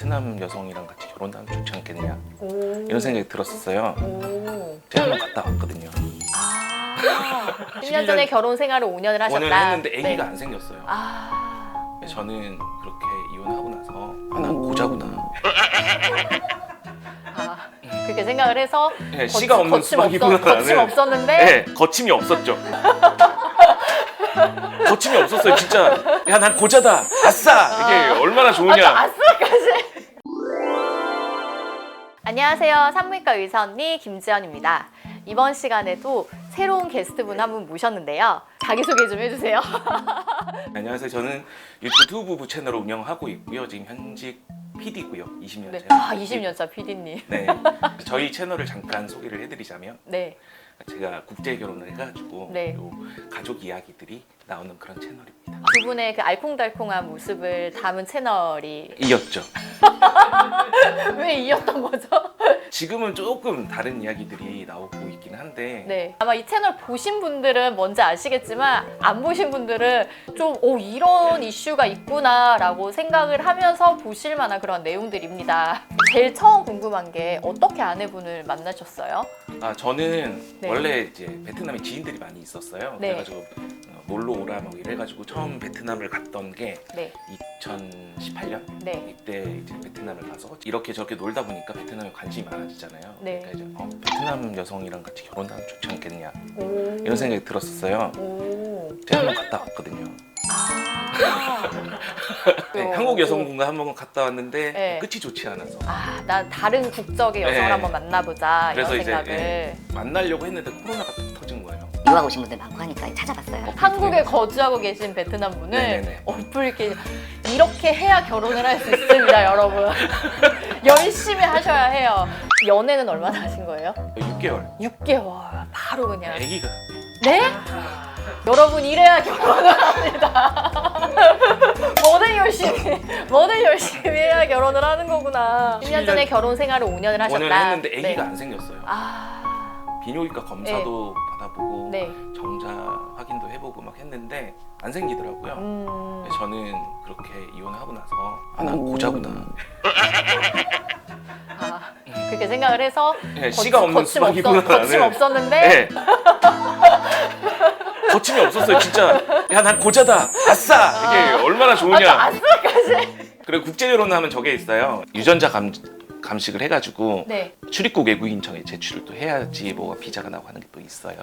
베트남 여성이랑 같이 결혼하면 좋지 않겠냐 오. 이런 생각이 들었었어요. 오. 제가 한번 갔다 왔거든요. 아. 10년 전에 결혼 생활을 5년을 하셨다. 5년을 했는데 아기가 네. 안 생겼어요. 아. 저는 그렇게 이혼하고 나서 난 고자구나. 아. 그렇게 생각을 해서 네, 씨가 없는 수박이구나. 거침 없었는데 네, 거침이 없었죠. 거침이 없었어요, 진짜. 야, 난 고자다. 아싸! 이게 얼마나 좋으냐. 아싸까지. 안녕하세요. 산부인과 의사 언니 김지연입니다. 이번 시간에도 새로운 게스트분 한 분 모셨는데요. 자기소개 좀 해주세요. 안녕하세요. 저는 유튜브 투부부 채널을 운영하고 있고요. 지금 현직 PD고요. 20년째. 네. 아, 20년차 PD님. 네. 저희 채널을 잠깐 소개를 해드리자면 네. 제가 국제 결혼을 해가지고 네. 요 가족 이야기들이 나오는 그런 채널입니다. 두 분의 그 알콩달콩한 모습을 담은 채널이 이었죠. 왜 이었던 거죠? 지금은 조금 다른 이야기들이 나오고 있긴 한데 네. 아마 이 채널 보신 분들은 뭔지 아시겠지만 안 보신 분들은 좀 이런 이슈가 있구나라고 생각을 하면서 보실 만한 그런 내용들입니다. 제일 처음 궁금한 게 어떻게 아내분을 만나셨어요? 저는 네. 원래 이제 베트남에 지인들이 많이 있었어요. 네. 그래가지고 놀러 오라 뭐 이래가지고 처음 베트남을 갔던 게 네. 2018년 네. 이때 이제 베트남을 가서 이렇게 저렇게 놀다 보니까 베트남에 관심이 많아지잖아요. 네. 그러니까 이제 베트남 여성이랑 같이 결혼하면 좋지 않겠냐 오. 이런 생각이 들었었어요. 오. 제가 한번 갔다 왔거든요. 아. 네, 한국 여성분과 한번 갔다 왔는데 네. 끝이 좋지 않아서 아, 난 다른 국적의 여성을 네. 한번 만나보자 이런 그래서 이제 생각을. 만나려고 했는데 코로나가 딱 터진 거예요. 유학 오신 분들 많고 하니까 찾아봤어요. 한국에 거주하고 계신 베트남 분을 네네네. 어플게 이렇게 해야 결혼을 할 수 있습니다, 여러분. 열심히 하셔야 해요. 연애는 얼마나 하신 거예요? 6개월 6개월. 바로 그냥. 아기가 네? 여러분 이래야 결혼을 합니다. 뭐든 열심히 해야 결혼을 하는 거구나. 10년 전에 결혼 생활을 5년을 하셨다. 5년을 했는데 아기가 네. 안 생겼어요. 아, 비뇨기과 검사도 받아보고 네. 정자 확인도 해보고 막 했는데 안 생기더라고요. 저는 그렇게 이혼하고 나서 난 고자구나. 아, 그렇게 생각을 해서 네, 씨가 없는 수박이구나. 거침 나는. 없었는데 네. 거침이 없었어요, 진짜. 야, 난 고자다. 아싸! 이게 얼마나 좋으냐. 아싸까지. 그리고 국제 결혼하면 저게 있어요. 유전자 감식을 해가지고 네. 출입국 외국인청에 제출을 또 해야지 뭐가 비자가 나고 하는 게 또 있어요.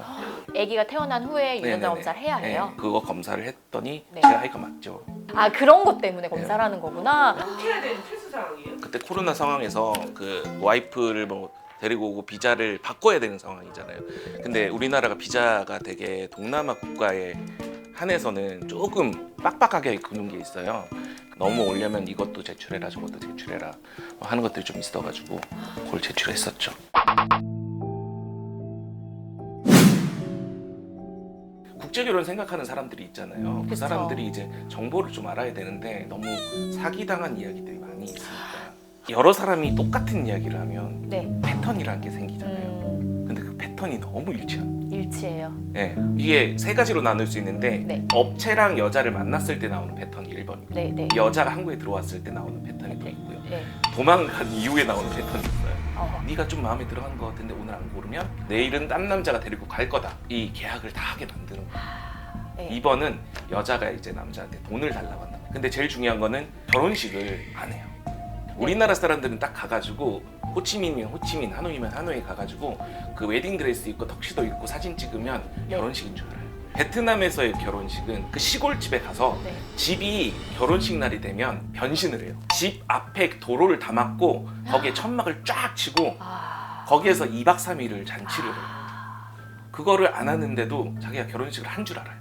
아기가 태어난 후에 유전자 네네네. 검사를 해야 해요. 네, 그거 검사를 했더니 네. 제 아이가 맞죠. 아, 그런 것 때문에 검사를 하는 거구나. 해야 되는 필수 상황이에요? 그때 코로나 상황에서 그 와이프를 뭐 데리고 오고 비자를 바꿔야 되는 상황이잖아요. 근데 우리나라가 비자가 되게 동남아 국가에 한해서는 조금 빡빡하게 구는 게 있어요. 너무 오려면 이것도 제출해라 저것도 제출해라 뭐 하는 것들이 좀 있어가지고 그걸 제출했었죠. 국제결혼 생각하는 사람들이 있잖아요. 그 그쵸. 사람들이 이제 정보를 좀 알아야 되는데 너무 사기당한 이야기들이 많이 있으니까 여러 사람이 똑같은 이야기를 하면 네. 패턴이라는 게 생기잖아요. 근데 그 패턴이 너무 유치한. 일치예요. 네. 이게 세 가지로 나눌 수 있는데 네. 업체랑 여자를 만났을 때 나오는 패턴이 1번이고 네, 네. 여자가 한국에 들어왔을 때 나오는 패턴이 또 네. 있고요. 네. 도망간 이후에 나오는 패턴이 있어요. 어. 네가 좀 마음에 들어하는 것 같은데 오늘 안 고르면 내일은 딴 남자가 데리고 갈 거다. 이 계약을 다 하게 만드는 거예요. 네. 2번은 여자가 이제 남자한테 돈을 달라고 한다. 근데 제일 중요한 거는 결혼식을 안 해요. 우리나라 사람들은 딱 가가지고 호치민이면 호치민, 하노이면 하노이 가가지고 그 웨딩드레스 입고 턱시도 입고 사진 찍으면 네. 결혼식인 줄 알아요. 베트남에서의 결혼식은 그 시골집에 가서 네. 집이 결혼식 날이 되면 변신을 해요. 집 앞에 도로를 다 막고 거기에 천막을 쫙 치고 아. 거기에서 2박 3일을 잔치를 해요. 그거를 안 하는데도 자기가 결혼식을 한 줄 알아요.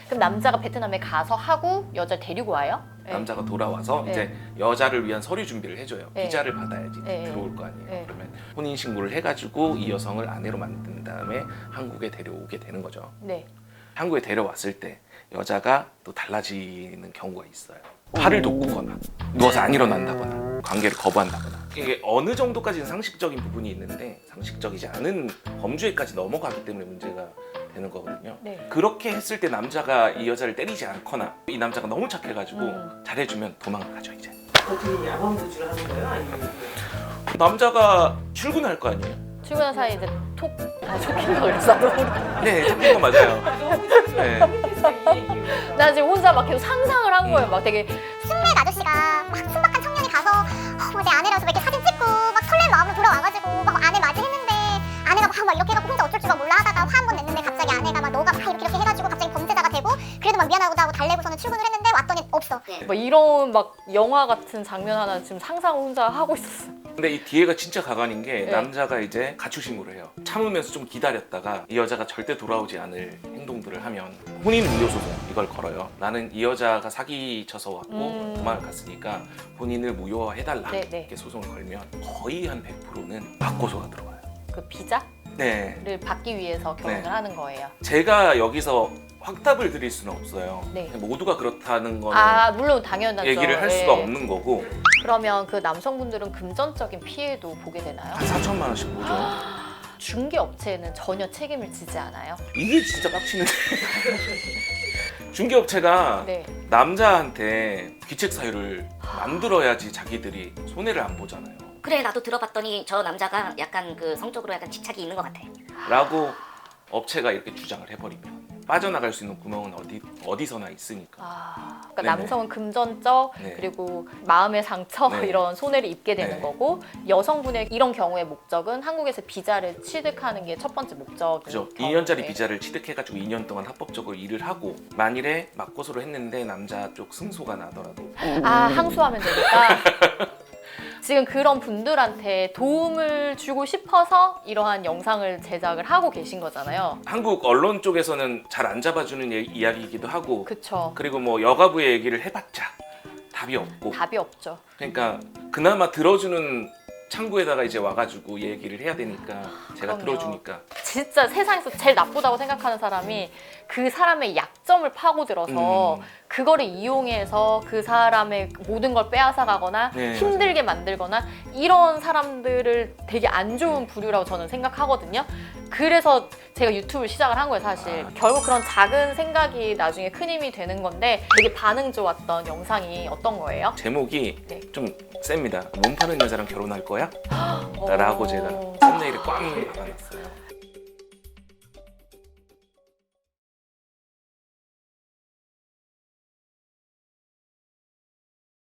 그럼 남자가 베트남에 가서 하고 여자를 데리고 와요? 네. 남자가 돌아와서 네. 이제 여자를 위한 서류 준비를 해줘요. 네. 비자를 받아야지 네. 들어올 거 아니에요. 네. 그러면 혼인 신고를 해가지고 이 여성을 아내로 만든 다음에 한국에 데려오게 되는 거죠. 네. 한국에 데려왔을 때 여자가 또 달라지는 경우가 있어요. 팔을 돋구거나 누워서 안 일어난다거나 관계를 거부한다거나 이게 어느 정도까지는 상식적인 부분이 있는데 상식적이지 않은 범죄까지 넘어가기 때문에 문제가 되는 거거든요. 네. 그렇게 했을 때 남자가 이 여자를 때리지 않거나 이 남자가 너무 착해가지고 음. 잘해주면 도망을 가죠 이제. 버튼이 야광 조치를 하는 거예요? 아니면 남자가 출근할 거 아니에요? 출근한 사이 이제 톡킹가 그랬어. 네, 섞인 거 맞아요. 네. 나 지금 혼자 막 계속 상상을 한 거예요. 막 되게 순백 아저씨가 막 순박한 청년이 가서 내 아내라서 막 이렇게 사진 찍고 막 설레는 마음으로 돌아와가지고 막 아내 맞이했는데 아내가 막 이렇게 해갖고 혼자 어쩔 줄가 몰라 하다가 화 한 번 냈는데 갑자기 아내가 막 너가 막 이렇게 해가지고 갑자기 범죄자가 되고 그래도 막 미안하고 하고 달래고서는 출근을 했는데 왔더니 없어. 막 이런 막 영화 같은 장면 하나 지금 상상 혼자 하고 있었어. 근데 이 뒤에가 진짜 가관인 게 네. 남자가 이제 가출 신고를 해요. 참으면서 좀 기다렸다가 이 여자가 절대 돌아오지 않을 행동들을 하면 혼인 무효 소송 이걸 걸어요. 나는 이 여자가 사기 쳐서 왔고 도망을 갔으니까 본인을 무효화해달라 네, 네. 이렇게 소송을 걸면 거의 한 100%는 맞고소가 들어가요. 그 비자를 네, 받기 위해서 결혼을 네. 하는 거예요. 제가 여기서 확답을 드릴 수는 없어요. 네. 모두가 그렇다는 거는 아 물론 당연하죠. 얘기를 할 네. 수가 없는 거고 그러면 그 남성분들은 금전적인 피해도 보게 되나요? 한 4천만 원씩 보죠. 중개 업체는 전혀 책임을 지지 않아요. 이게 진짜 빡치는데 중개업체가 네. 남자한테 귀책 사유를 만들어야지 자기들이 손해를 안 보잖아요. 그래 나도 들어봤더니 저 남자가 약간 그 성적으로 약간 집착이 있는 것 같아. 라고 업체가 이렇게 주장을 해버리면 빠져나갈 수 있는 구멍은 어디서나 있으니까. 그러니까 네네. 남성은 금전적 네. 그리고 마음의 상처 네. 이런 손해를 입게 되는 네. 거고 여성분의 이런 경우의 목적은 한국에서 비자를 취득하는 게 첫 번째 목적인 그죠? 경우에. 2년짜리 비자를 취득해가지고 2년 동안 합법적으로 일을 하고 만일에 맞고소를 했는데 남자 쪽 승소가 나더라도 아 항소하면 되니까 지금 그런 분들한테 도움을 주고 싶어서 이러한 영상을 제작을 하고 계신 거잖아요. 한국 언론 쪽에서는 잘 안 잡아주는 이야기이기도 하고 그쵸. 그리고 뭐 여가부의 얘기를 해봤자 답이 없고 답이 없죠. 그러니까 그나마 들어주는 창구에다가 이제 와가지고 얘기를 해야 되니까 제가 그럼요. 들어주니까 진짜 세상에서 제일 나쁘다고 생각하는 사람이 그 사람의 약점을 파고들어서 그거를 이용해서 그 사람의 모든 걸 빼앗아가거나 네, 힘들게 만들거나 이런 사람들을 되게 안 좋은 부류라고 저는 생각하거든요. 그래서 제가 유튜브를 시작을 한 거예요, 사실. 결국 그런 작은 생각이 나중에 큰 힘이 되는 건데 되게 반응 좋았던 영상이 어떤 거예요? 제목이 네. 좀 셉니다. 몸 파는 여자랑 결혼할 거야? 어. 라고 제가 썸네일에 꽝 박아놨어요.